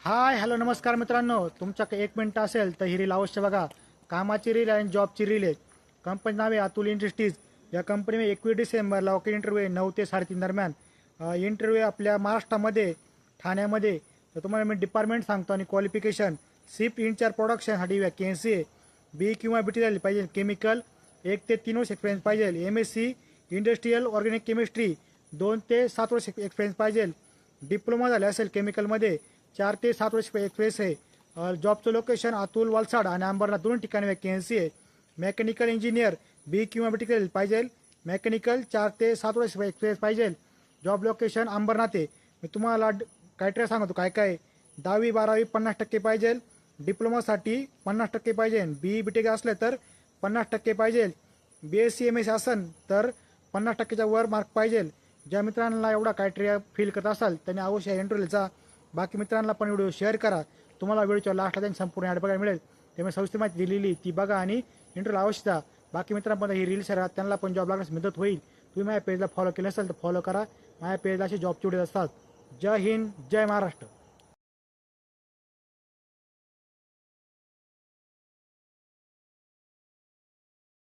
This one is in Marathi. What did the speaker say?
हाय हॅलो नमस्कार मित्रांनो, तुमच्याकडे 1 मिनिट असेल तर ही रील अवश्य बघा. कामाची रील आणि जॉबची रील आहे. कंपनी नाव आहे अतुल इंडस्ट्रीज. या कंपनीमध्ये 21 डिसेंबरला वॉक इंटरव्ह्यू आहे 9 ते 3:30 दरम्यान. इंटरव्ह्यू आपल्या महाराष्ट्रामध्ये ठाण्यामध्ये. तर तुम्हाला मी डिपार्टमेंट सांगतो आणि क्वालिफिकेशन. शिफ्ट इनचार्ज प्रोडक्शनसाठी वॅकेन्सी आहे. बी किंवा बी टी झाली पाहिजे. केमिकल 1 ते 3 वर्ष एक्सपिरियन्स पाहिजे. MSc इंडस्ट्रियल ऑर्गॅनिक केमिस्ट्री 2 ते 7 वर्ष एक्सपिरियन्स पाहिजे. डिप्लोमा झाले असेल केमिकलमध्ये 4 ते 7 वर्ष एक्सपिरियन्स आहे. जॉबचं लोकेशन अतुल वलसाड आणि अंबरनाथ दोन ठिकाणी वॅकेन्सी आहे. मेकॅनिकल इंजिनियर बी किंवा बी टी पाहिजे. मेकॅनिकल 4 ते 7 वर्ष एक्सपिरियन्स पाहिजे. जॉब लोकेशन अंबरनाथ आहे. मी तुम्हाला क्रायटेरिया सांगतो काय काय. 10वी 12वी 50% पाहिजे. डिप्लोमासाठी 50% पाहिजे. बी बी टेक असले तर 50% पाहिजे. BSc MSc असेल तर 50%च्या वर मार्क पाहिजे. ज्या मित्रांना एवढा क्रायटेरिया फिल करत असाल त्यांनी अवश्य इंटरव्ह्यूचा. बाकी मित्रांना पण व्हिडिओ शेअर करा. तुम्हाला व्हिडिओच्या लास्टला त्यांनी संपूर्ण ॲड बघायला मिळेल. त्यामुळे सविस्तर माहिती दिलेली ती बघा आणि इंटरव्ह्यूला अवश्य जा. बाकी मित्रांपर्यंत ही रील शेअर त्यांना पण जॉब लागण्यास मदत होईल. तुम्ही माझ्या पेजला फॉलो केलं असेल तर फॉलो करा. माझ्या पेजला असे जॉबचे व्हिडिओ असतात. जय हिंद, जय महाराष्ट्र.